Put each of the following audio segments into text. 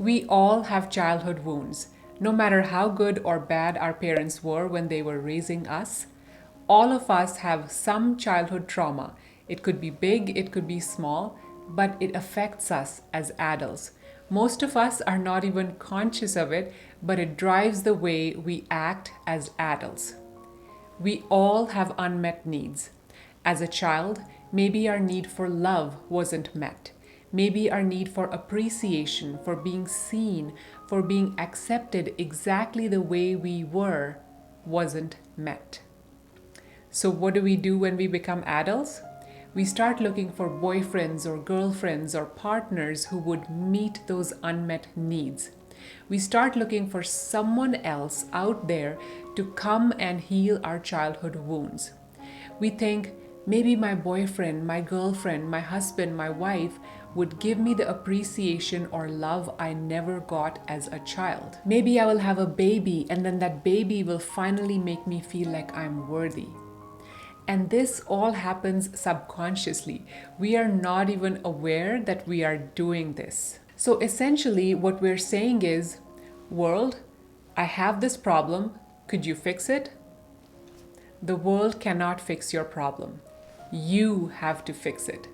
We all have childhood wounds. No matter how good or bad our parents were when they were raising us, all of us have some childhood trauma. It could be big, it could be small, but it affects us as adults. Most of us are not even conscious of it, but it drives the way we act as adults. We all have unmet needs. As a child, maybe our need for love wasn't met. Maybe our need for appreciation, for being seen, for being accepted exactly the way we were, wasn't met. So, what do we do when we become adults? We start looking for boyfriends or girlfriends or partners who would meet those unmet needs. We start looking for someone else out there to come and heal our childhood wounds. We think maybe my boyfriend, my girlfriend, my husband, my wife would give me the appreciation or love I never got as a child. Maybe I will have a baby and then that baby will finally make me feel like I'm worthy. And this all happens subconsciously. We are not even aware that we are doing this. So essentially, what we're saying is, world, I have this problem. Could you fix it? The world cannot fix your problem. You have to fix it.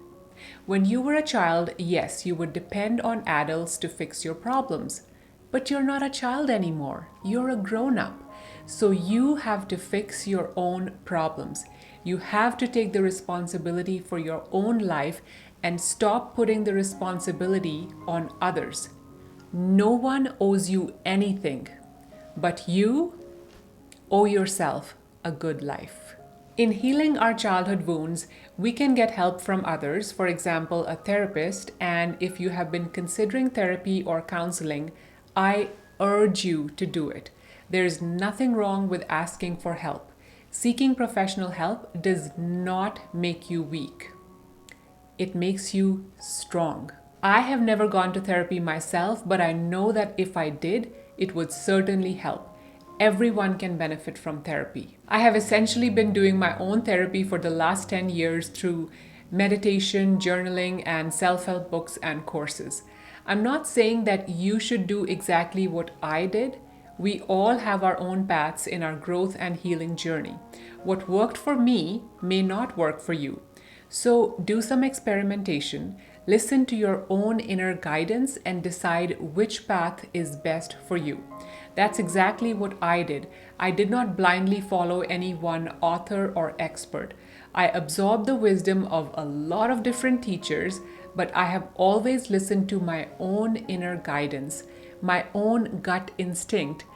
When you were a child, yes, you would depend on adults to fix your problems. But you're not a child anymore. You're a grown-up. So you have to fix your own problems. You have to take the responsibility for your own life and stop putting the responsibility on others. No one owes you anything, but you owe yourself a good life. In healing our childhood wounds, we can get help from others, for example, a therapist, and if you have been considering therapy or counseling, I urge you to do it. There is nothing wrong with asking for help. Seeking professional help does not make you weak. It makes you strong. I have never gone to therapy myself, but I know that if I did, it would certainly help. Everyone can benefit from therapy. I have essentially been doing my own therapy for the last 10 years through meditation, journaling, and self-help books and courses. I'm not saying that you should do exactly what I did. We all have our own paths in our growth and healing journey. What worked for me may not work for you. So do some experimentation, listen to your own inner guidance, and decide which path is best for you. That's exactly what I did. I did not blindly follow any one author or expert. I absorbed the wisdom of a lot of different teachers, but I have always listened to my own inner guidance, my own gut instinct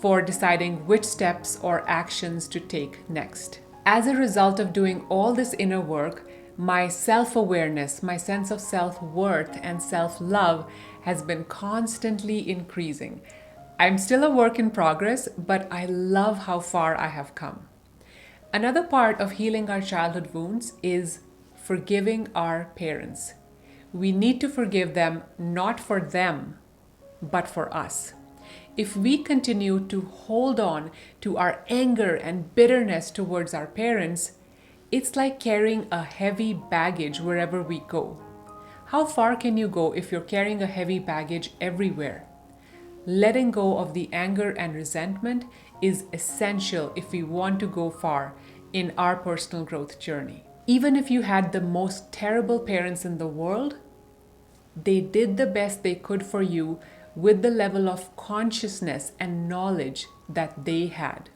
for deciding which steps or actions to take next. As a result of doing all this inner work, my self-awareness, my sense of self-worth and self-love has been constantly increasing. I'm still a work in progress, but I love how far I have come. Another part of healing our childhood wounds is forgiving our parents. We need to forgive them, not for them, but for us. If we continue to hold on to our anger and bitterness towards our parents, it's like carrying a heavy baggage wherever we go. How far can you go if you're carrying a heavy baggage everywhere? Letting go of the anger and resentment is essential if we want to go far in our personal growth journey. Even if you had the most terrible parents in the world, they did the best they could for you with the level of consciousness and knowledge that they had.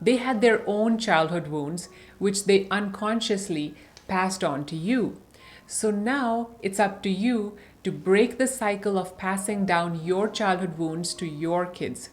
They had their own childhood wounds, which they unconsciously passed on to you. So now it's up to you to break the cycle of passing down your childhood wounds to your kids.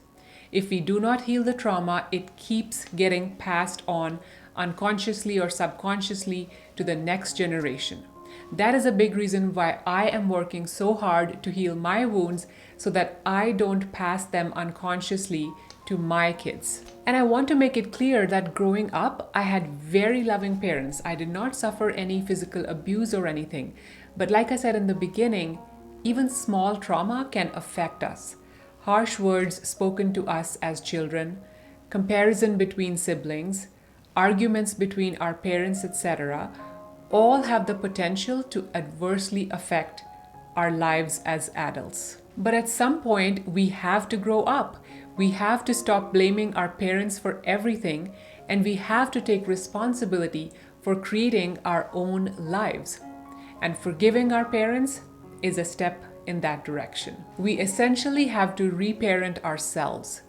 If we do not heal the trauma, it keeps getting passed on unconsciously or subconsciously to the next generation. That is a big reason why I am working so hard to heal my wounds so that I don't pass them unconsciously to my kids. And I want to make it clear that growing up, I had very loving parents. I did not suffer any physical abuse or anything. But like I said in the beginning, even small trauma can affect us. Harsh words spoken to us as children, comparison between siblings, arguments between our parents, etc., all have the potential to adversely affect our lives as adults. But at some point, we have to grow up. We have to stop blaming our parents for everything, and we have to take responsibility for creating our own lives. And forgiving our parents is a step in that direction. We essentially have to reparent ourselves.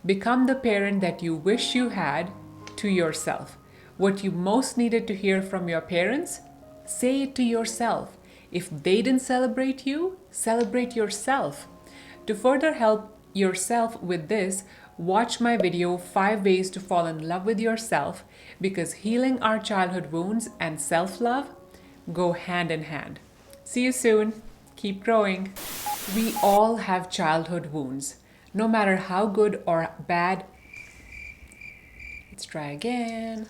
Become the parent that you wish you had to yourself. What you most needed to hear from your parents, say it to yourself. If they didn't celebrate you, celebrate yourself. To further help yourself with this, watch my video 5 Ways to Fall in Love with Yourself, because healing our childhood wounds and self-love go hand in hand. See you soon. Keep growing. We all have childhood wounds, no matter how good or bad. Let's try again.